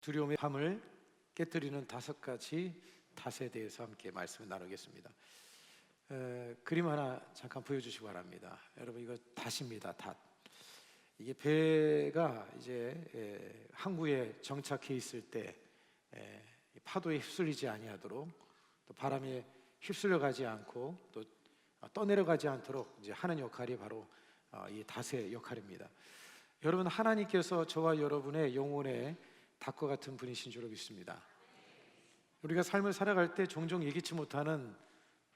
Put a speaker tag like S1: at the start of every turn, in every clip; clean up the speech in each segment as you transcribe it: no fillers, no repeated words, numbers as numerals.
S1: 두려움의 밤을 깨뜨리는 5가지 닷에 대해서 함께 말씀을 나누겠습니다. 그림 하나 잠깐 보여주시기 바랍니다. 여러분, 이거 닷입니다. 닷. 이게 배가 이제 항구에 정착해 있을 때 파도에 휩쓸리지 아니하도록, 또 바람에 휩쓸려 가지 않고 또 떠내려가지 않도록 이제 하는 역할이 바로 이 닷의 역할입니다. 여러분, 하나님께서 저와 여러분의 영혼의 닷과 같은 분이신 줄 믿습니다. 우리가 삶을 살아갈 때 종종 예기치 못하는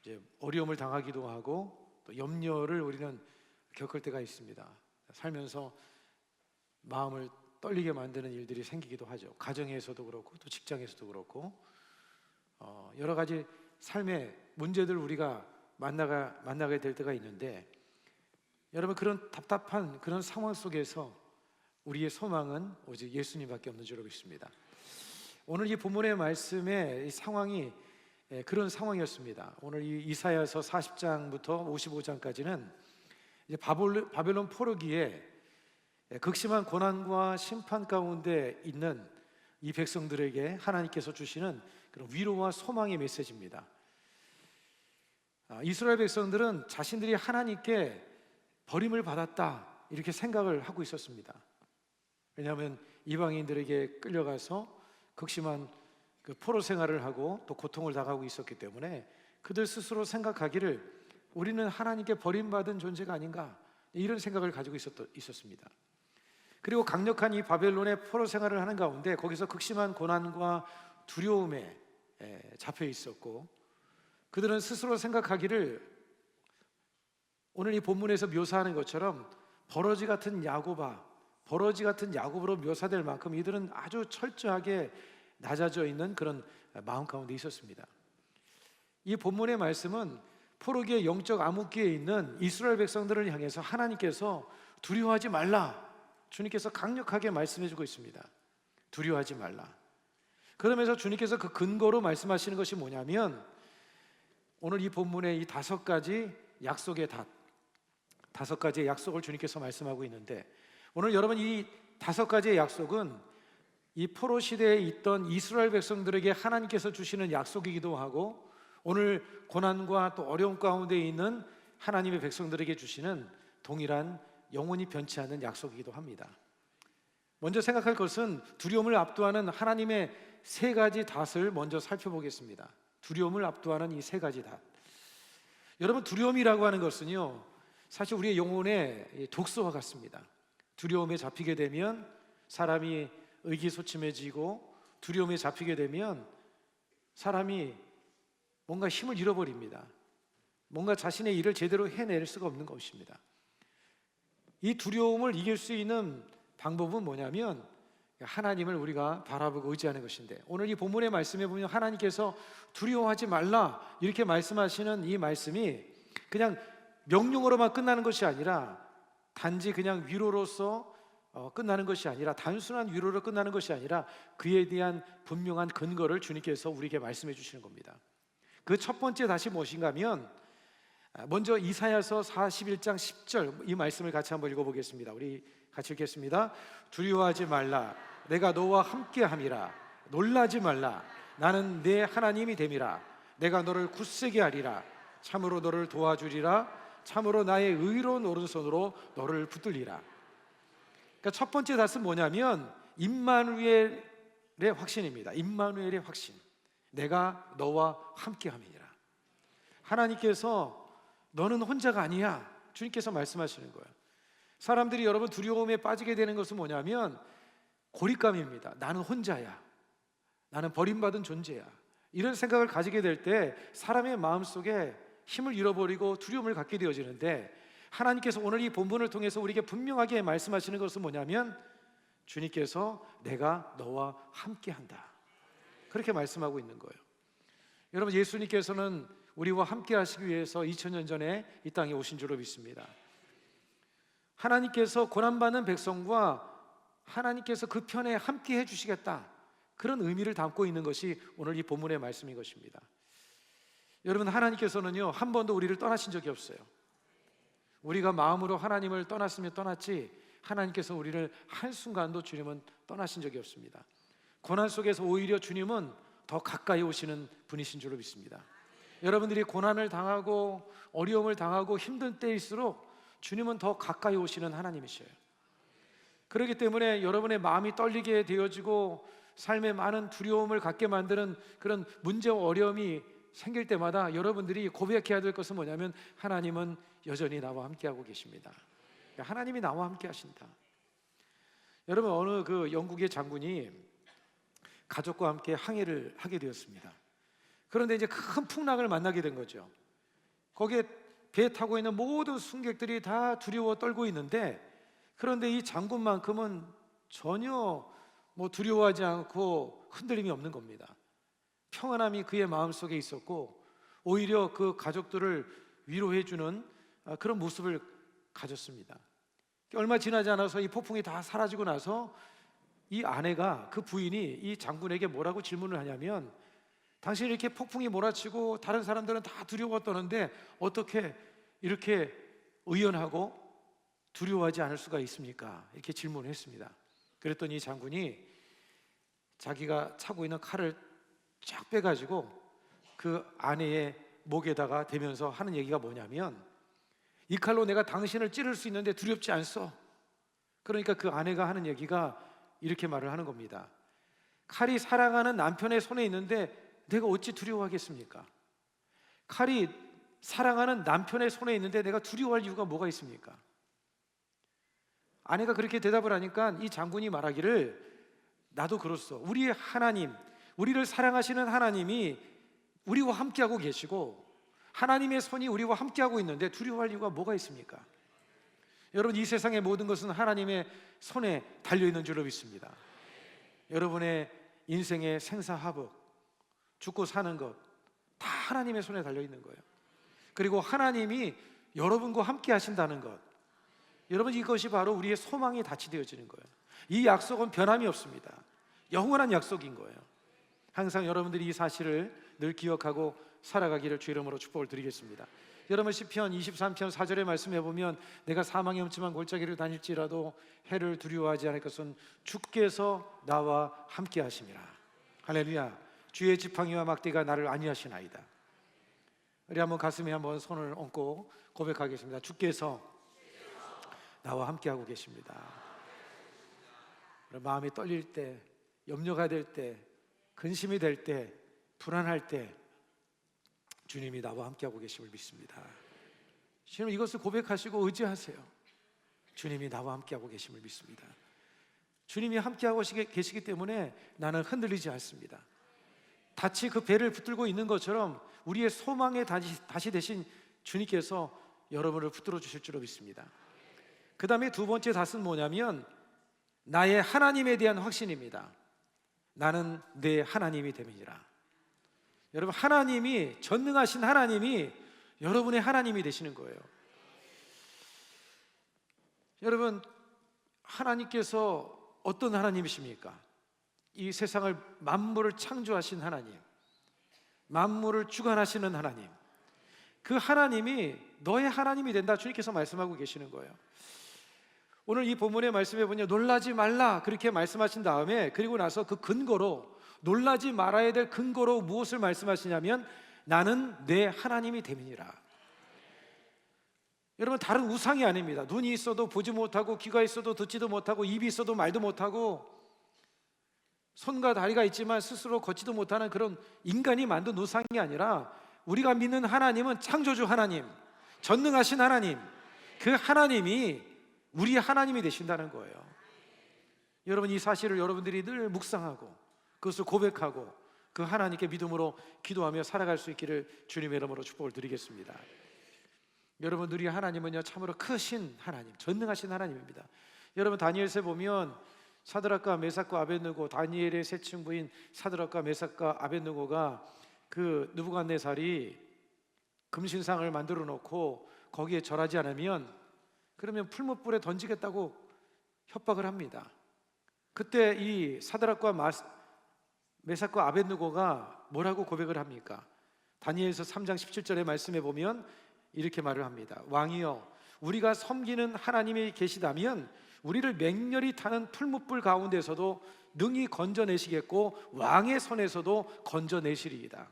S1: 이제 어려움을 당하기도 하고 또 염려를 우리는 겪을 때가 있습니다. 살면서 마음을 떨리게 만드는 일들이 생기기도 하죠. 가정에서도 그렇고 또 직장에서도 그렇고 여러 가지 삶의 문제들 우리가 만나게 될 때가 있는데, 여러분, 그런 답답한 그런 상황 속에서 우리의 소망은 오직 예수님밖에 없는 줄 믿습니다. 오늘 이 본문의 말씀의 이 상황이 그런 상황이었습니다. 오늘 이 이사야서 40장부터 55장까지는 이제 바벨론 포로기에 극심한 고난과 심판 가운데 있는 이 백성들에게 하나님께서 주시는 그런 위로와 소망의 메시지입니다. 이스라엘 백성들은 자신들이 하나님께 버림을 받았다 이렇게 생각을 하고 있었습니다. 왜냐하면 이방인들에게 끌려가서 극심한 그 포로 생활을 하고 또 고통을 당하고 있었기 때문에 그들 스스로 생각하기를 우리는 하나님께 버림받은 존재가 아닌가, 이런 생각을 가지고 있었습니다. 그리고 강력한 이 바벨론의 포로 생활을 하는 가운데 거기서 극심한 고난과 두려움에 잡혀 있었고, 그들은 스스로 생각하기를 오늘 이 본문에서 묘사하는 것처럼 버러지 같은 야곱으로 묘사될 만큼 이들은 아주 철저하게 낮아져 있는 그런 마음 가운데 있었습니다. 이 본문의 말씀은 포로기의 영적 암흑기에 있는 이스라엘 백성들을 향해서 하나님께서 두려워하지 말라, 주님께서 강력하게 말씀해주고 있습니다. 두려워하지 말라. 그러면서 주님께서 그 근거로 말씀하시는 것이 뭐냐면, 오늘 이 본문의 이 5가지 약속의 닷, 5가지의 약속을 주님께서 말씀하고 있는데, 오늘 여러분, 이 5가지의 약속은 이 포로 시대에 있던 이스라엘 백성들에게 하나님께서 주시는 약속이기도 하고, 오늘 고난과 또 어려움 가운데 있는 하나님의 백성들에게 주시는 동일한 영원히 변치 않는 약속이기도 합니다. 먼저 생각할 것은 두려움을 압도하는 하나님의 3가지 닷을 먼저 살펴보겠습니다. 두려움을 압도하는 이 3가지 닷. 여러분, 두려움이라고 하는 것은요, 사실 우리의 영혼의 독소와 같습니다. 두려움에 잡히게 되면 사람이 의기소침해지고, 두려움에 잡히게 되면 사람이 뭔가 힘을 잃어버립니다. 뭔가 자신의 일을 제대로 해낼 수가 없는 것입니다. 이 두려움을 이길 수 있는 방법은 뭐냐면 하나님을 우리가 바라보고 의지하는 것인데, 오늘 이 본문의 말씀에 보면 하나님께서 두려워하지 말라 이렇게 말씀하시는 이 말씀이 그냥 명령으로만 끝나는 것이 아니라, 단지 그냥 위로로서 끝나는 것이 아니라, 단순한 위로로 끝나는 것이 아니라 그에 대한 분명한 근거를 주님께서 우리에게 말씀해 주시는 겁니다. 그 첫 번째 닷이 무엇인가 하면, 먼저 이사야서 41장 10절 이 말씀을 같이 한번 읽어보겠습니다. 우리 같이 읽겠습니다. 두려워하지 말라, 내가 너와 함께함이라. 놀라지 말라, 나는 내 하나님이 됨이라. 내가 너를 굳세게 하리라. 참으로 너를 도와주리라. 참으로 나의 의로운 오른손으로 너를 붙들리라. 그러니까 첫 번째 닷은 뭐냐면 임마누엘의 확신입니다. 임마누엘의 확신. 내가 너와 함께함이니라. 하나님께서 너는 혼자가 아니야, 주님께서 말씀하시는 거예요. 사람들이 여러분 두려움에 빠지게 되는 것은 뭐냐면 고립감입니다. 나는 혼자야, 나는 버림받은 존재야, 이런 생각을 가지게 될 때 사람의 마음속에 힘을 잃어버리고 두려움을 갖게 되어지는데, 하나님께서 오늘 이 본문을 통해서 우리에게 분명하게 말씀하시는 것은 뭐냐면 주님께서 내가 너와 함께한다, 그렇게 말씀하고 있는 거예요. 여러분, 예수님께서는 우리와 함께 하시기 위해서 2000년 전에 이 땅에 오신 줄로 믿습니다. 하나님께서 고난받는 백성과 하나님께서 그 편에 함께 해주시겠다, 그런 의미를 담고 있는 것이 오늘 이 본문의 말씀인 것입니다. 여러분, 하나님께서는요 한 번도 우리를 떠나신 적이 없어요. 우리가 마음으로 하나님을 떠났으면 떠났지, 하나님께서 우리를 한순간도 주님은 떠나신 적이 없습니다. 고난 속에서 오히려 주님은 더 가까이 오시는 분이신 줄로 믿습니다. 여러분들이 고난을 당하고 어려움을 당하고 힘든 때일수록 주님은 더 가까이 오시는 하나님이셔요. 그렇기 때문에 여러분의 마음이 떨리게 되어지고 삶에 많은 두려움을 갖게 만드는 그런 문제와 어려움이 생길 때마다 여러분들이 고백해야 될 것은 뭐냐면 하나님은 여전히 나와 함께하고 계십니다. 하나님이 나와 함께 하신다. 여러분, 어느 그 영국의 장군이 가족과 함께 항해를 하게 되었습니다. 그런데 이제 큰 풍랑을 만나게 된 거죠. 거기에 배에 타고 있는 모든 승객들이 다 두려워 떨고 있는데, 그런데 이 장군만큼은 전혀 두려워하지 않고 흔들림이 없는 겁니다. 평안함이 그의 마음속에 있었고 오히려 그 가족들을 위로해주는 그런 모습을 가졌습니다. 얼마 지나지 않아서 이 폭풍이 다 사라지고 나서 이 아내가, 그 부인이 이 장군에게 뭐라고 질문을 하냐면, 당신이 이렇게 폭풍이 몰아치고 다른 사람들은 다 두려워 떠는데 어떻게 이렇게 의연하고 두려워하지 않을 수가 있습니까? 이렇게 질문을 했습니다. 그랬더니 이 장군이 자기가 차고 있는 칼을 쫙 빼가지고 그 아내의 목에다가 대면서 하는 얘기가 뭐냐면, 이 칼로 내가 당신을 찌를 수 있는데 두렵지 않소. 그러니까 그 아내가 하는 얘기가 이렇게 말을 하는 겁니다. 칼이 사랑하는 남편의 손에 있는데 내가 어찌 두려워하겠습니까? 칼이 사랑하는 남편의 손에 있는데 내가 두려워할 이유가 뭐가 있습니까? 아내가 그렇게 대답을 하니까 이 장군이 말하기를, 나도 그렇소. 우리의 하나님, 우리를 사랑하시는 하나님이 우리와 함께하고 계시고 하나님의 손이 우리와 함께하고 있는데 두려워할 이유가 뭐가 있습니까? 여러분, 이 세상의 모든 것은 하나님의 손에 달려있는 줄로 믿습니다. 여러분의 인생의 생사화복, 죽고 사는 것 다 하나님의 손에 달려있는 거예요. 그리고 하나님이 여러분과 함께 하신다는 것, 여러분, 이것이 바로 우리의 소망이 다치되어지는 거예요. 이 약속은 변함이 없습니다. 영원한 약속인 거예요. 항상 여러분들이 이 사실을 늘 기억하고 살아가기를 주 이름으로 축복을 드리겠습니다. 여러분, 시편 23편 4절의 말씀해 보면, 내가 사망의 음침한 골짜기를 다닐지라도 해를 두려워하지 않을 것은 주께서 나와 함께 하심이라. 할렐루야. 주의 지팡이와 막대가 나를 안위하시나이다. 우리 한번 가슴에 한번 손을 얹고 고백하겠습니다. 주께서 나와 함께하고 계십니다. 마음이 떨릴 때, 염려가 될 때, 근심이 될 때, 불안할 때 주님이 나와 함께하고 계심을 믿습니다. 주님, 이것을 고백하시고 의지하세요. 주님이 나와 함께하고 계심을 믿습니다. 주님이 함께하고 계시기 때문에 나는 흔들리지 않습니다. 닻이 그 배를 붙들고 있는 것처럼 우리의 소망의 닻이 되신 주님께서 여러분을 붙들어 주실 줄로 믿습니다. 그 다음에 두 번째 닻은 뭐냐면 나의 하나님에 대한 확신입니다. 나는 내 하나님이 됨이니라. 여러분, 하나님이, 전능하신 하나님이 여러분의 하나님이 되시는 거예요. 여러분, 하나님께서 어떤 하나님이십니까? 이 세상을, 만물을 창조하신 하나님, 만물을 주관하시는 하나님, 그 하나님이 너의 하나님이 된다, 주님께서 말씀하고 계시는 거예요. 오늘 이 본문의 말씀에 보면 놀라지 말라 그렇게 말씀하신 다음에, 그리고 나서 그 근거로, 놀라지 말아야 될 근거로 무엇을 말씀하시냐면 나는 내 하나님이 됨이니라. 여러분, 다른 우상이 아닙니다. 눈이 있어도 보지 못하고, 귀가 있어도 듣지도 못하고, 입이 있어도 말도 못하고, 손과 다리가 있지만 스스로 걷지도 못하는 그런 인간이 만든 우상이 아니라, 우리가 믿는 하나님은 창조주 하나님, 전능하신 하나님, 그 하나님이 우리의 하나님이 되신다는 거예요. 여러분, 이 사실을 여러분들이 늘 묵상하고 그것을 고백하고 그 하나님께 믿음으로 기도하며 살아갈 수 있기를 주님의 이름으로 축복을 드리겠습니다. 여러분, 우리 하나님은요 참으로 크신 하나님, 전능하신 하나님입니다. 여러분, 다니엘서에 보면 사드락과 메삭과 아벳느고, 다니엘의 세 친구인 사드락과 메삭과 아벳느고가 그 느부갓네살이 금신상을 만들어 놓고 거기에 절하지 않으면 그러면 풀무불에 던지겠다고 협박을 합니다. 그때 이 사드락과 메삭과 아벳느고가 뭐라고 고백을 합니까? 다니엘서 3장 17절의 말씀에 보면 이렇게 말을 합니다. 왕이여, 우리가 섬기는 하나님이 계시다면 우리를 맹렬히 타는 풀무불 가운데서도 능히 건져내시겠고 왕의 손에서도 건져내시리이다.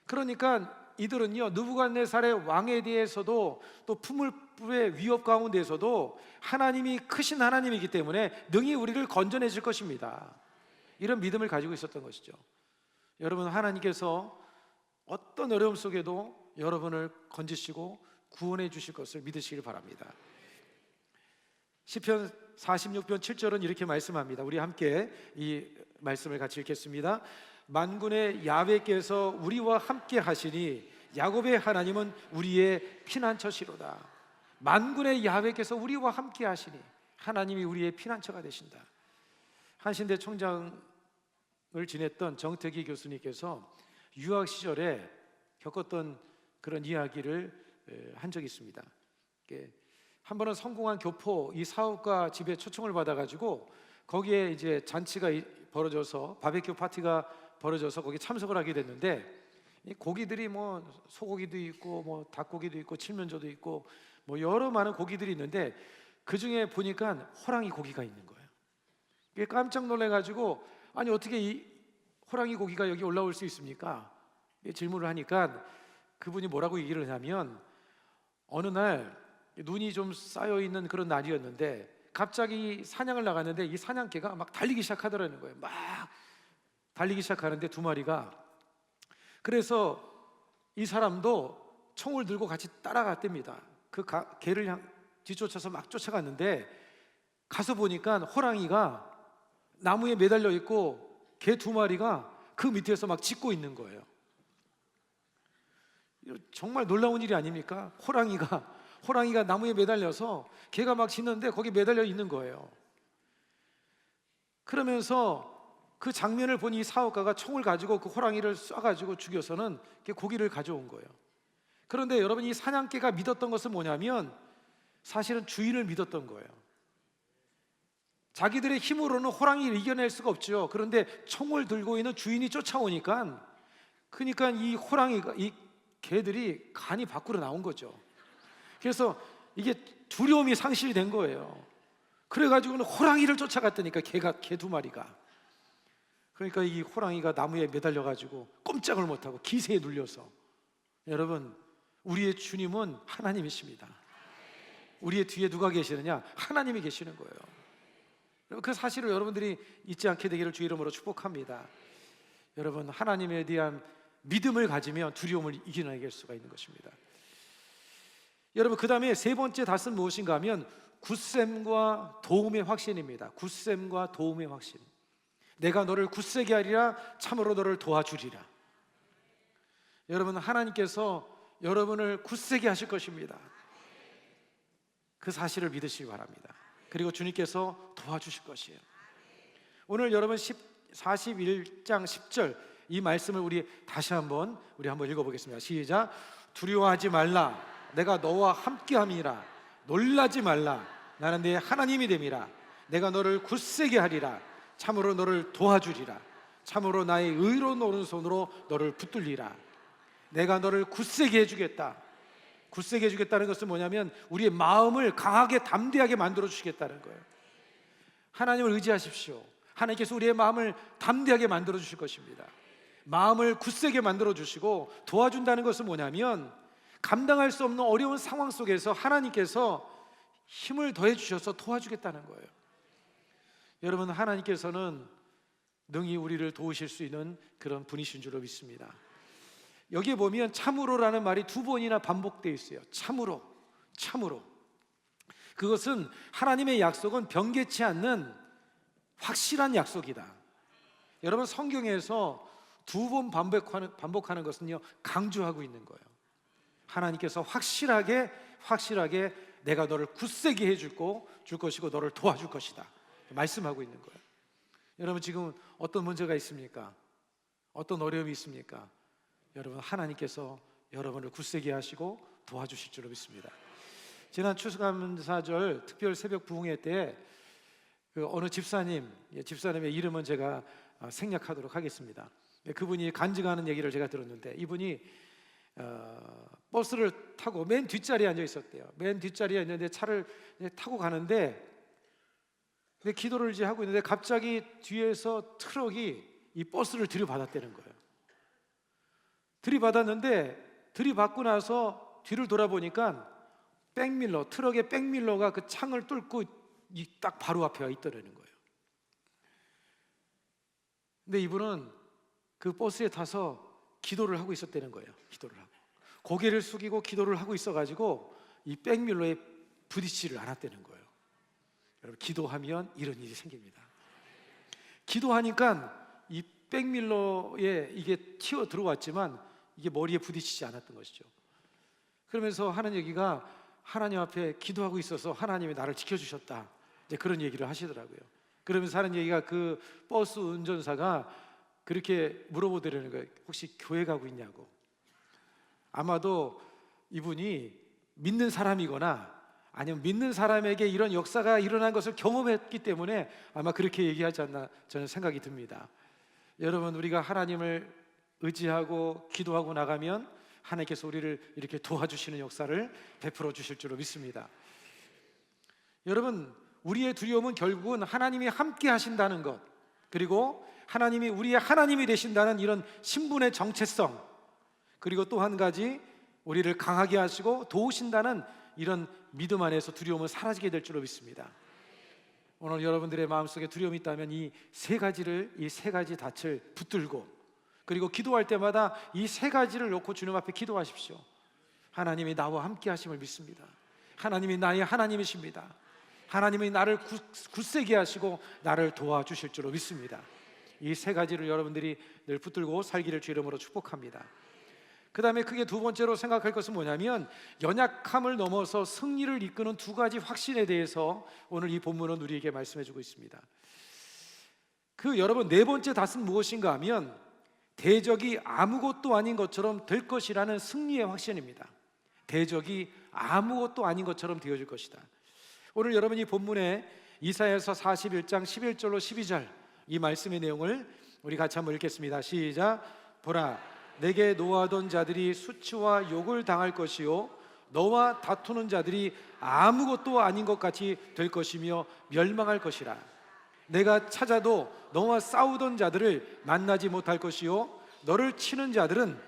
S1: 그러니까 이들은요, 느부갓네살의 왕에 대해서도 또 풀무불의 위협 가운데서도 하나님이 크신 하나님이기 때문에 능히 우리를 건져내실 것입니다. 이런 믿음을 가지고 있었던 것이죠. 여러분, 하나님께서 어떤 어려움 속에도 여러분을 건지시고 구원해 주실 것을 믿으시길 바랍니다. 시편 46편 7절은 이렇게 말씀합니다. 우리 함께 이 말씀을 같이 읽겠습니다. 만군의 야훼께서 우리와 함께 하시니 야곱의 하나님은 우리의 피난처시로다. 만군의 야훼께서 우리와 함께 하시니 하나님이 우리의 피난처가 되신다. 한신대 총장을 지냈던 정태기 교수님께서 유학 시절에 겪었던 그런 이야기를 한 적이 있습니다. 한 번은 성공한 교포 이 사업가 집에 초청을 받아가지고 거기에 이제 잔치가 벌어져서 바베큐 파티가 벌어져서 거기 참석을 하게 됐는데, 이 고기들이 뭐 소고기도 있고 뭐 닭고기도 있고 칠면조도 있고 뭐 여러 많은 고기들이 있는데 그 중에 보니까 호랑이 고기가 있는 거예요. 깜짝 놀래가지고 아니 어떻게 이 호랑이 고기가 여기 올라올 수 있습니까? 질문을 하니까 그분이 뭐라고 얘기를 하냐면, 어느 날 눈이 좀 쌓여 있는 그런 날이었는데 갑자기 사냥을 나갔는데 이 사냥개가 막 달리기 시작하더라는 거예요. 막 달리기 시작하는데 두 마리가. 그래서 이 사람도 총을 들고 같이 따라갔답니다. 그 개를 뒤쫓아서 막 쫓아갔는데 가서 보니까 호랑이가 나무에 매달려 있고 개 두 마리가 그 밑에서 막 짖고 있는 거예요. 정말 놀라운 일이 아닙니까? 호랑이가 나무에 매달려서 개가 막 짖는데 거기 매달려 있는 거예요. 그러면서 그 장면을 본 이 사업가가 총을 가지고 그 호랑이를 쏴가지고 죽여서는 고기를 가져온 거예요. 그런데 여러분, 이 사냥개가 믿었던 것은 뭐냐면 사실은 주인을 믿었던 거예요. 자기들의 힘으로는 호랑이를 이겨낼 수가 없죠. 그런데 총을 들고 있는 주인이 쫓아오니까, 그러니까 이 호랑이가, 이 개들이 간이 밖으로 나온 거죠. 그래서 이게 두려움이 상실이 된 거예요. 그래가지고는 호랑이를 쫓아갔다니까, 개 두 마리가. 그러니까 이 호랑이가 나무에 매달려가지고 꼼짝을 못하고 기세에 눌려서. 여러분, 우리의 주님은 하나님이십니다. 우리의 뒤에 누가 계시느냐? 하나님이 계시는 거예요. 그 사실을 여러분들이 잊지 않게 되기를 주 이름으로 축복합니다. 여러분, 하나님에 대한 믿음을 가지면 두려움을 이겨내길 수가 있는 것입니다. 여러분, 그 다음에 세 번째 닷은 무엇인가 하면 굳셈과 도움의 확신입니다. 굳셈과 도움의 확신. 내가 너를 굳세게 하리라, 참으로 너를 도와주리라. 여러분, 하나님께서 여러분을 굳세게 하실 것입니다. 그 사실을 믿으시기 바랍니다. 그리고 주님께서 도와주실 것이에요. 오늘 여러분 41장 10절 이 말씀을 우리 다시 한번 읽어보겠습니다. 시작. 두려워하지 말라, 내가 너와 함께함이라. 놀라지 말라, 나는 네 하나님이 됨이라. 내가 너를 굳세게 하리라, 참으로 너를 도와주리라. 참으로 나의 의로운 오른손으로 너를 붙들리라. 내가 너를 굳세게 해주겠다. 굳세게 해주겠다는 것은 뭐냐면 우리의 마음을 강하게 담대하게 만들어 주시겠다는 거예요. 하나님을 의지하십시오. 하나님께서 우리의 마음을 담대하게 만들어 주실 것입니다. 마음을 굳세게 만들어 주시고 도와준다는 것은 뭐냐면 감당할 수 없는 어려운 상황 속에서 하나님께서 힘을 더해 주셔서 도와주겠다는 거예요. 여러분, 하나님께서는 능히 우리를 도우실 수 있는 그런 분이신 줄로 믿습니다. 여기에 보면 참으로라는 말이 두 번이나 반복되어 있어요. 참으로. 그것은 하나님의 약속은 변개치 않는 확실한 약속이다. 여러분, 성경에서 두 번 반복하는 것은요, 강조하고 있는 거예요. 하나님께서 확실하게 내가 너를 굳세게 해줄 것이고 너를 도와줄 것이다 말씀하고 있는 거예요. 여러분, 지금 어떤 문제가 있습니까? 어떤 어려움이 있습니까? 여러분, 하나님께서 여러분을 굳세게 하시고 도와주실 줄로 믿습니다. 지난 추수감사절 특별 새벽 부흥회 때 어느 집사님의 이름은 제가 생략하도록 하겠습니다. 그분이 간증하는 얘기를 제가 들었는데, 이분이 버스를 타고 맨 뒷자리에 앉아 있었대요. 맨 뒷자리에 있는데 차를 타고 가는데 기도를 이제 하고 있는데 갑자기 뒤에서 트럭이 이 버스를 들이받았다는 거예요. 들이받았는데 들이받고 나서 뒤를 돌아보니까 트럭의 백밀러가 그 창을 뚫고 딱 바로 앞에 있더라는 거예요. 근데 이분은 그 버스에 타서 기도를 하고 있었다는 거예요. 기도를 하고 고개를 숙이고 기도를 하고 있어가지고 이 백밀러에 부딪히지를 않았다는 거예요. 여러분, 기도하면 이런 일이 생깁니다. 기도하니까 이 백밀러에 이게 튀어 들어왔지만 이게 머리에 부딪히지 않았던 것이죠. 그러면서 하는 얘기가 하나님 앞에 기도하고 있어서 하나님이 나를 지켜주셨다, 이제 그런 얘기를 하시더라고요. 그러면서 하는 얘기가 그 버스 운전사가 그렇게 물어보더라는 거예요. 혹시 교회 가고 있냐고. 아마도 이분이 믿는 사람이거나 아니면 믿는 사람에게 이런 역사가 일어난 것을 경험했기 때문에 아마 그렇게 얘기하지 않나 저는 생각이 듭니다. 여러분, 우리가 하나님을 의지하고 기도하고 나가면 하나님께서 우리를 이렇게 도와주시는 역사를 베풀어 주실 줄로 믿습니다. 여러분, 우리의 두려움은 결국은 하나님이 함께 하신다는 것, 그리고 하나님이 우리의 하나님이 되신다는 이런 신분의 정체성, 그리고 또 한 가지 우리를 강하게 하시고 도우신다는 이런 믿음 안에서 두려움은 사라지게 될 줄로 믿습니다. 오늘 여러분들의 마음속에 두려움이 있다면 이 세 가지 닻을 붙들고, 그리고 기도할 때마다 이 세 가지를 놓고 주님 앞에 기도하십시오. 하나님이 나와 함께 하심을 믿습니다. 하나님이 나의 하나님이십니다. 하나님이 나를 굳세게 하시고 나를 도와주실 줄로 믿습니다. 이 세 가지를 여러분들이 늘 붙들고 살기를 주 이름으로 축복합니다. 그 다음에 크게 두 번째로 생각할 것은 뭐냐면, 연약함을 넘어서 승리를 이끄는 두 가지 확신에 대해서 오늘 이 본문은 우리에게 말씀해주고 있습니다. 여러분, 네 번째 닷은 무엇인가 하면 대적이 아무것도 아닌 것처럼 될 것이라는 승리의 확신입니다. 대적이 아무것도 아닌 것처럼 되어질 것이다. 오늘 여러분이 본문에 이사야서 41장 11절로 12절 이 말씀의 내용을 우리 같이 한번 읽겠습니다. 시작. 보라, 내게 노하던 자들이 수치와 욕을 당할 것이요 너와 다투는 자들이 아무것도 아닌 것 같이 될 것이며 멸망할 것이라. 내가 찾아도 너와 싸우던 자들을 만나지 못할 것이요 너를 치는 자들은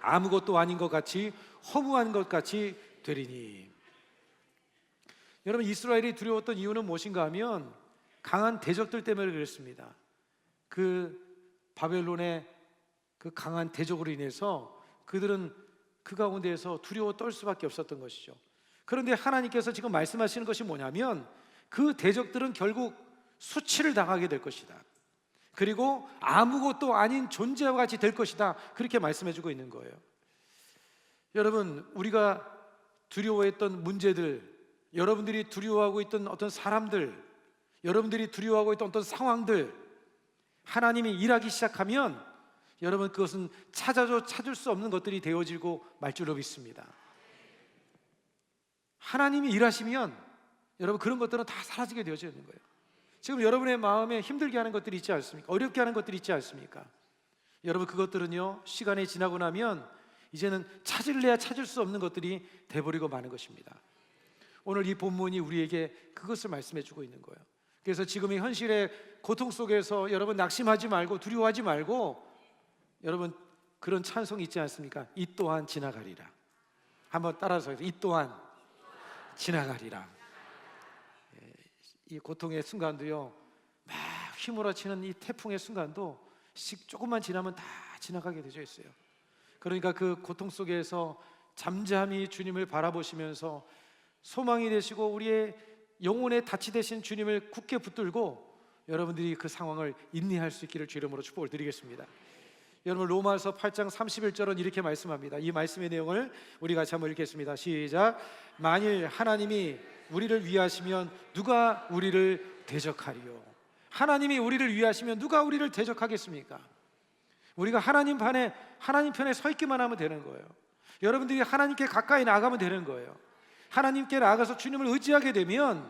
S1: 아무것도 아닌 것 같이 허무한 것 같이 되리니. 여러분, 이스라엘이 두려웠던 이유는 무엇인가 하면 강한 대적들 때문에 그랬습니다. 그 바벨론의 그 강한 대적으로 인해서 그들은 그 가운데에서 두려워 떨 수밖에 없었던 것이죠. 그런데 하나님께서 지금 말씀하시는 것이 뭐냐면, 그 대적들은 결국 수치를 당하게 될 것이다, 그리고 아무것도 아닌 존재와 같이 될 것이다, 그렇게 말씀해주고 있는 거예요. 여러분, 우리가 두려워했던 문제들, 여러분들이 두려워하고 있던 어떤 사람들, 여러분들이 두려워하고 있던 어떤 상황들, 하나님이 일하기 시작하면 여러분, 그것은 찾을 수 없는 것들이 되어지고 말 줄로 믿습니다. 하나님이 일하시면 여러분, 그런 것들은 다 사라지게 되어지는 거예요. 지금 여러분의 마음에 힘들게 하는 것들이 있지 않습니까? 어렵게 하는 것들이 있지 않습니까? 여러분, 그것들은요, 시간이 지나고 나면 이제는 찾을래야 찾을 수 없는 것들이 돼버리고 마는 것입니다. 오늘 이 본문이 우리에게 그것을 말씀해 주고 있는 거예요. 그래서 지금의 현실의 고통 속에서 여러분, 낙심하지 말고 두려워하지 말고, 여러분, 그런 찬송이 있지 않습니까? 이 또한 지나가리라. 한번 따라서 해서, 이 또한 지나가리라. 이 고통의 순간도요, 막 휘몰아치는 이 태풍의 순간도 조금만 지나면 다 지나가게 되어 있어요. 그러니까 그 고통 속에서 잠잠히 주님을 바라보시면서 소망이 되시고 우리의 영혼의 닻이 되신 주님을 굳게 붙들고 여러분들이 그 상황을 인내할 수 있기를 주 이름으로 축복을 드리겠습니다. 여러분, 로마서 8장 31절은 이렇게 말씀합니다. 이 말씀의 내용을 우리 같이 한번 읽겠습니다. 시작. 만일 하나님이 우리를 위하시면 누가 우리를 대적하리요? 하나님이 우리를 위하시면 누가 우리를 대적하겠습니까? 우리가 하나님 편에 서 있기만 하면 되는 거예요. 여러분들이 하나님께 가까이 나가면 되는 거예요. 하나님께 나가서 주님을 의지하게 되면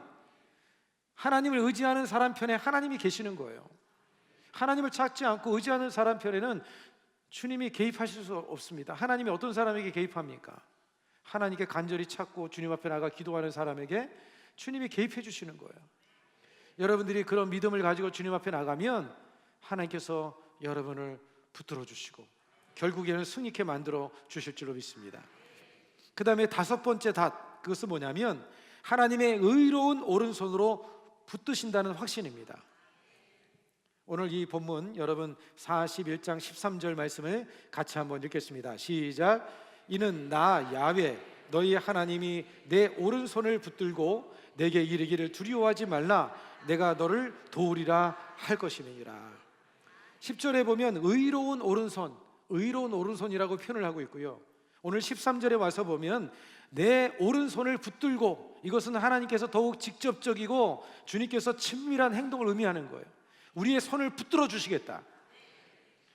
S1: 하나님을 의지하는 사람 편에 하나님이 계시는 거예요. 하나님을 찾지 않고 의지하는 사람 편에는 주님이 개입하실 수 없습니다. 하나님이 어떤 사람에게 개입합니까? 하나님께 간절히 찾고 주님 앞에 나가 기도하는 사람에게 주님이 개입해 주시는 거예요. 여러분들이 그런 믿음을 가지고 주님 앞에 나가면 하나님께서 여러분을 붙들어 주시고 결국에는 승리케 만들어 주실 줄로 믿습니다. 그 다음에 다섯 번째 닷, 그것은 뭐냐면 하나님의 의로운 오른손으로 붙드신다는 확신입니다. 오늘 이 본문 여러분 41장 13절 말씀을 같이 한번 읽겠습니다. 시작. 이는 나 야훼 너희 하나님이 내 오른손을 붙들고 내게 이르기를 두려워하지 말라 내가 너를 도우리라 할 것임이니라. 10절에 보면 의로운 오른손, 의로운 오른손이라고 표현을 하고 있고요. 오늘 13절에 와서 보면 내 오른손을 붙들고, 이것은 하나님께서 더욱 직접적이고 주님께서 친밀한 행동을 의미하는 거예요. 우리의 손을 붙들어 주시겠다.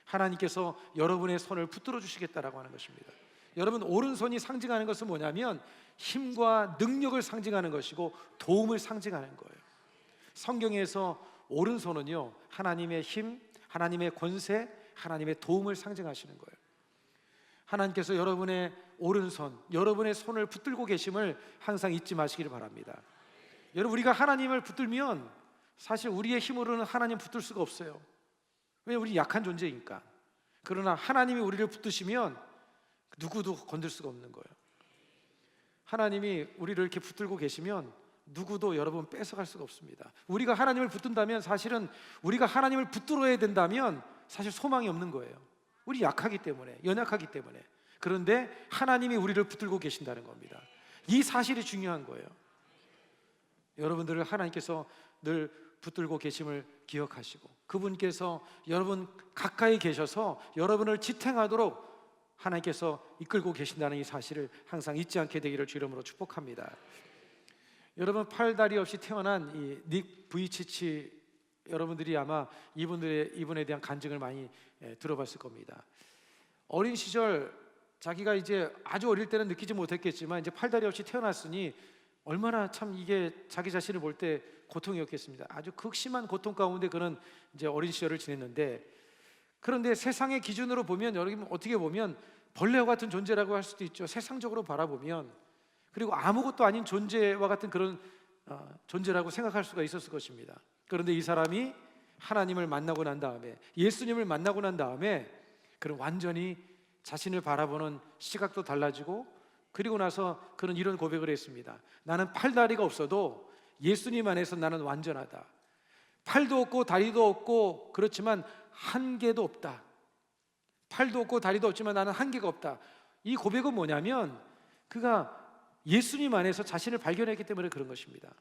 S1: 하나님께서 여러분의 손을 붙들어 주시겠다라고 하는 것입니다. 여러분, 오른손이 상징하는 것은 뭐냐면 힘과 능력을 상징하는 것이고 도움을 상징하는 거예요. 성경에서 오른손은요, 하나님의 힘, 하나님의 권세, 하나님의 도움을 상징하시는 거예요. 하나님께서 여러분의 오른손, 여러분의 손을 붙들고 계심을 항상 잊지 마시기를 바랍니다. 여러분, 우리가 하나님을 붙들면 사실 우리의 힘으로는 하나님 붙들 수가 없어요. 왜냐하면 우리 약한 존재니까. 그러나 하나님이 우리를 붙드시면 누구도 건들 수가 없는 거예요. 하나님이 우리를 이렇게 붙들고 계시면 누구도 여러분 뺏어갈 수가 없습니다. 우리가 하나님을 붙든다면, 사실은 우리가 하나님을 붙들어야 된다면 사실 소망이 없는 거예요. 우리 약하기 때문에, 연약하기 때문에. 그런데 하나님이 우리를 붙들고 계신다는 겁니다. 이 사실이 중요한 거예요. 여러분들을 하나님께서 늘 붙들고 계심을 기억하시고, 그분께서 여러분 가까이 계셔서 여러분을 지탱하도록 하나님께서 이끌고 계신다는 이 사실을 항상 잊지 않게 되기를 주 이름으로 축복합니다. 여러분, 팔다리 없이 태어난 이 닉 부이치치, 여러분들이 아마 이분에 대한 간증을 많이 들어봤을 겁니다. 어린 시절 자기가 이제 아주 어릴 때는 느끼지 못했겠지만 이제 팔다리 없이 태어났으니 얼마나 참 이게 자기 자신을 볼 때 고통이었겠습니다. 아주 극심한 고통 가운데 그는 이제 어린 시절을 지냈는데, 그런데 세상의 기준으로 보면, 여러분 어떻게 보면 벌레와 같은 존재라고 할 수도 있죠. 세상적으로 바라보면. 그리고 아무것도 아닌 존재와 같은 그런 존재라고 생각할 수가 있었을 것입니다. 그런데 이 사람이 하나님을 만나고 난 다음에, 예수님을 만나고 난 다음에 그는 완전히 자신을 바라보는 시각도 달라지고, 그리고 나서 그는 이런 고백을 했습니다. 나는 팔다리가 없어도 예수님 안에서 나는 완전하다. 팔도 없고 다리도 없고 그렇지만 한계도 없다. 팔도 없고 다리도 없지만 나는 한계가 없다. 이 고백은 뭐냐면 그가 예수님 안에서 자신을 발견했기 때문에 그런 것입니다.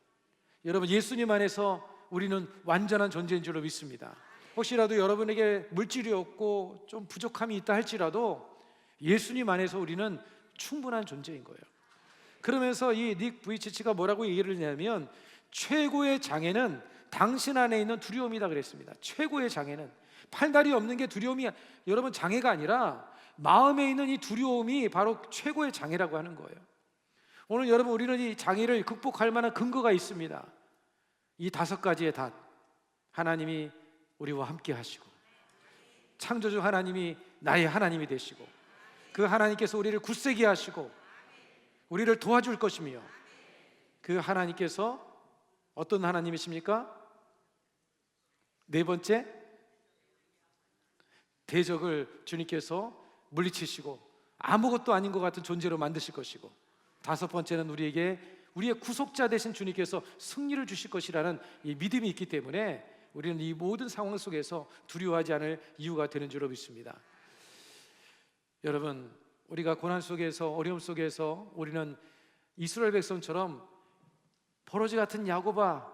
S1: 여러분, 예수님 안에서 우리는 완전한 존재인 줄로 믿습니다. 혹시라도 여러분에게 물질이 없고 좀 부족함이 있다 할지라도 예수님 안에서 우리는 충분한 존재인 거예요. 그러면서 이 닉 부이치치가 뭐라고 얘기를 했냐면, 최고의 장애는 당신 안에 있는 두려움이다 그랬습니다. 최고의 장애는, 팔다리 없는 게 두려움이, 여러분 장애가 아니라 마음에 있는 이 두려움이 바로 최고의 장애라고 하는 거예요. 오늘 여러분, 우리는 이 장애를 극복할 만한 근거가 있습니다. 이 다섯 가지의 닷, 하나님이 우리와 함께 하시고, 창조주 하나님이 나의 하나님이 되시고, 그 하나님께서 우리를 굳세게 하시고 우리를 도와줄 것이며, 그 하나님께서 어떤 하나님이십니까? 네 번째, 대적을 주님께서 물리치시고 아무것도 아닌 것 같은 존재로 만드실 것이고, 다섯 번째는 우리에게 우리의 구속자 되신 주님께서 승리를 주실 것이라는 이 믿음이 있기 때문에 우리는 이 모든 상황 속에서 두려워하지 않을 이유가 되는 줄로 믿습니다. 여러분, 우리가 고난 속에서, 어려움 속에서 우리는 이스라엘 백성처럼 버러지 같은 야곱아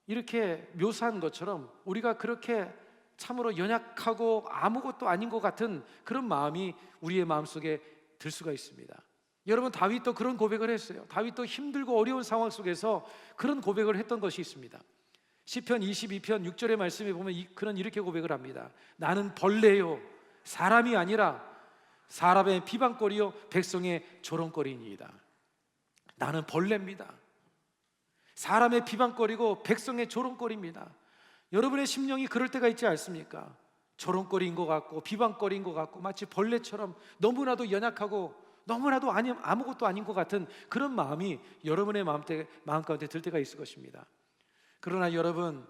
S1: 이렇게 묘사한 것처럼 우리가 그렇게 참으로 연약하고 아무것도 아닌 것 같은 그런 마음이 우리의 마음속에 들 수가 있습니다. 여러분, 다윗도 그런 고백을 했어요. 다윗도 힘들고 어려운 상황 속에서 그런 고백을 했던 것이 있습니다. 시편 22편 6절의 말씀에 보면 그는 이렇게 고백을 합니다. 나는 벌레요 사람이 아니라 사람의 비방거리요 백성의 조롱거리니이다. 나는 벌레입니다. 사람의 비방거리고 백성의 조롱거리입니다. 여러분의 심령이 그럴 때가 있지 않습니까? 조롱거리인 것 같고 비방거리인 것 같고 마치 벌레처럼 너무나도 연약하고 너무나도 아무것도 아닌 것 같은 그런 마음이 여러분의 마음 가운데 들 때가 있을 것입니다. 그러나 여러분,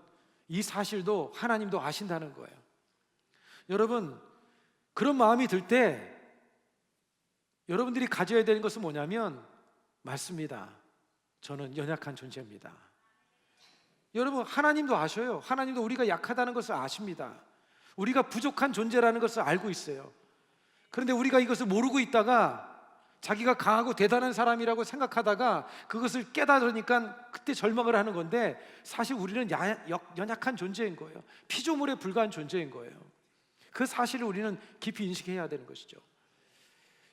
S1: 이 사실도 하나님도 아신다는 거예요. 여러분, 그런 마음이 들 때 여러분들이 가져야 되는 것은 뭐냐면, 맞습니다, 저는 연약한 존재입니다. 여러분, 하나님도 아셔요. 하나님도 우리가 약하다는 것을 아십니다. 우리가 부족한 존재라는 것을 알고 있어요. 그런데 우리가 이것을 모르고 있다가 자기가 강하고 대단한 사람이라고 생각하다가 그것을 깨달으니까 그때 절망을 하는 건데, 사실 우리는 연약한 존재인 거예요. 피조물에 불과한 존재인 거예요. 그 사실을 우리는 깊이 인식해야 되는 것이죠.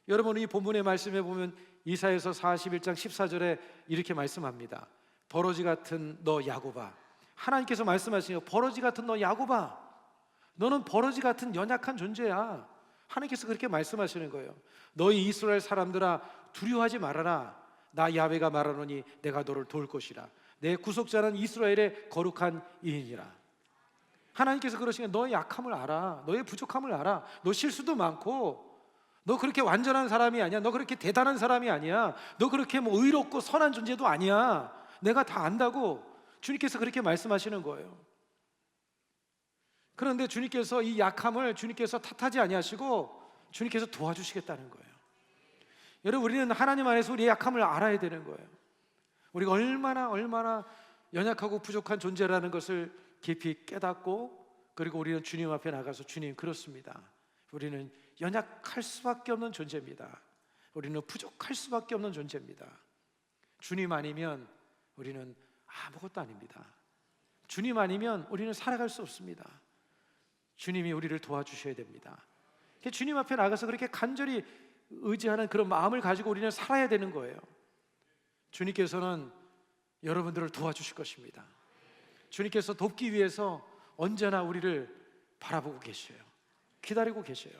S1: 여러분, 이 본문의 말씀에 보면 이사야서 41장 14절에 이렇게 말씀합니다. 버러지 같은 너 야곱아. 하나님께서 말씀하시는 거예요. 버러지 같은 너 야곱아, 너는 버러지 같은 연약한 존재야. 하나님께서 그렇게 말씀하시는 거예요. 너희 이스라엘 사람들아, 두려워하지 말아라. 나 야훼가 말하노니 내가 너를 도울 것이라. 내 구속자는 이스라엘의 거룩한 이인이라. 하나님께서 그러시는 거예요. 너의 약함을 알아. 너의 부족함을 알아. 너 실수도 많고, 너 그렇게 완전한 사람이 아니야. 너 그렇게 대단한 사람이 아니야. 너 그렇게 뭐 의롭고 선한 존재도 아니야. 내가 다 안다고 주님께서 그렇게 말씀하시는 거예요. 그런데 주님께서 이 약함을 주님께서 탓하지 아니하시고 주님께서 도와주시겠다는 거예요. 여러분, 우리는 하나님 안에서 우리의 약함을 알아야 되는 거예요. 우리가 얼마나 연약하고 부족한 존재라는 것을 깊이 깨닫고, 그리고 우리는 주님 앞에 나가서, 주님, 그렇습니다, 우리는 연약할 수밖에 없는 존재입니다. 우리는 부족할 수밖에 없는 존재입니다. 주님 아니면 우리는 아무것도 아닙니다. 주님 아니면 우리는 살아갈 수 없습니다. 주님이 우리를 도와주셔야 됩니다. 주님 앞에 나가서 그렇게 간절히 의지하는 그런 마음을 가지고 우리는 살아야 되는 거예요. 주님께서는 여러분들을 도와주실 것입니다. 주님께서 돕기 위해서 언제나 우리를 바라보고 계셔요. 기다리고 계셔요.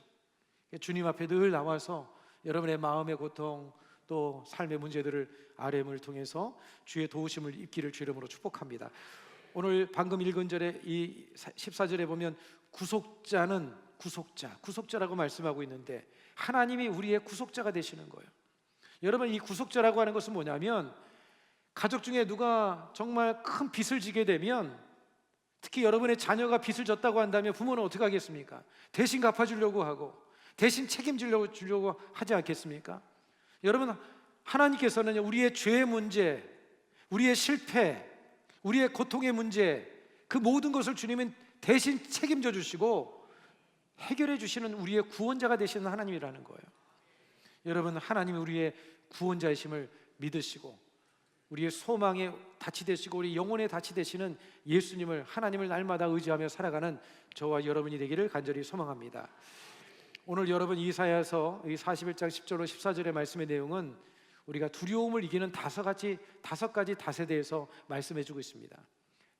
S1: 주님 앞에 늘 나와서 여러분의 마음의 고통, 또 삶의 문제들을 RM을 통해서 주의 도우심을 입기를 주 이름으로 축복합니다. 오늘 방금 읽은 절에 이 14절에 보면 구속자라고 말씀하고 있는데, 하나님이 우리의 구속자가 되시는 거예요. 여러분, 이 구속자라고 하는 것은 뭐냐면, 가족 중에 누가 정말 큰 빚을 지게 되면, 특히 여러분의 자녀가 빚을 졌다고 한다면 부모는 어떻게 하겠습니까? 대신 갚아주려고 하고 대신 책임지려고 하지 않겠습니까? 여러분, 하나님께서는 우리의 죄의 문제, 우리의 실패, 우리의 고통의 문제, 그 모든 것을 주님은 대신 책임져 주시고 해결해 주시는 우리의 구원자가 되시는 하나님이라는 거예요. 여러분, 하나님이 우리의 구원자이심을 믿으시고 우리의 소망의 닻이 되시고 우리 영혼의 닻이 되시는 예수님을, 하나님을 날마다 의지하며 살아가는 저와 여러분이 되기를 간절히 소망합니다. 오늘 여러분, 이사야서 41장 10절로 14절의 말씀의 내용은 우리가 두려움을 이기는 다섯 가지 닷에 대해서 말씀해 주고 있습니다.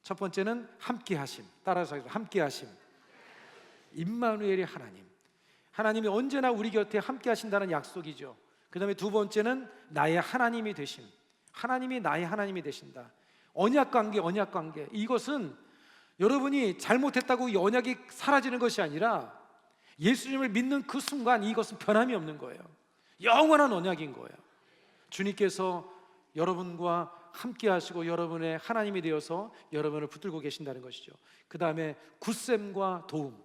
S1: 첫 번째는 함께하심. 따라서 함께하심. 임마누엘의 하나님, 하나님이 언제나 우리 곁에 함께하신다는 약속이죠. 그 다음에 두 번째는 나의 하나님이 되심. 하나님이 나의 하나님이 되신다. 언약관계. 이것은 여러분이 잘못했다고 이 언약이 사라지는 것이 아니라 예수님을 믿는 그 순간 이것은 변함이 없는 거예요. 영원한 언약인 거예요. 주님께서 여러분과 함께 하시고 여러분의 하나님이 되어서 여러분을 붙들고 계신다는 것이죠. 그 다음에 굳셈과 도움,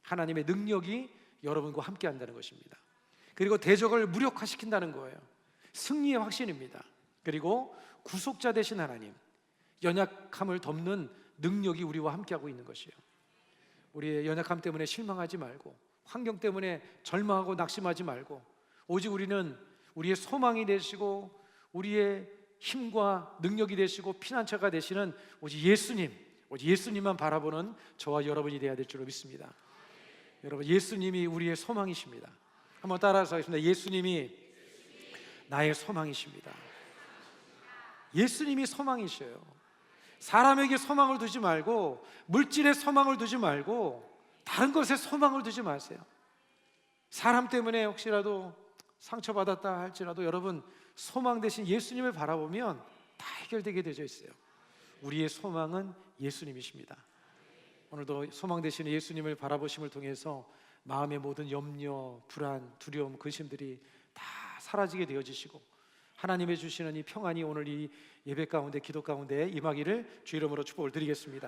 S1: 하나님의 능력이 여러분과 함께 한다는 것입니다. 그리고 대적을 무력화시킨다는 거예요. 승리의 확신입니다. 그리고 구속자 되신 하나님, 연약함을 덮는 능력이 우리와 함께하고 있는 것이에요. 우리의 연약함 때문에 실망하지 말고, 환경 때문에 절망하고 낙심하지 말고, 오직 우리는 우리의 소망이 되시고 우리의 힘과 능력이 되시고 피난처가 되시는 오직 예수님만 바라보는 저와 여러분이 되어야 될 줄로 믿습니다. 여러분, 예수님이 우리의 소망이십니다. 한번 따라서 하겠습니다. 예수님이 나의 소망이십니다. 예수님이 소망이셔요. 사람에게 소망을 두지 말고, 물질에 소망을 두지 말고, 다른 것에 소망을 두지 마세요. 사람 때문에 혹시라도 상처받았다 할지라도 여러분, 소망 대신 예수님을 바라보면 다 해결되게 되어 있어요. 우리의 소망은 예수님이십니다. 오늘도 소망 되시는 예수님을 바라보심을 통해서 마음의 모든 염려, 불안, 두려움, 근심들이 다 사라지게 되어지시고 하나님의 주시는 이 평안이 오늘 이 예배 가운데, 기도 가운데 임하기를 주 이름으로 축복을 드리겠습니다.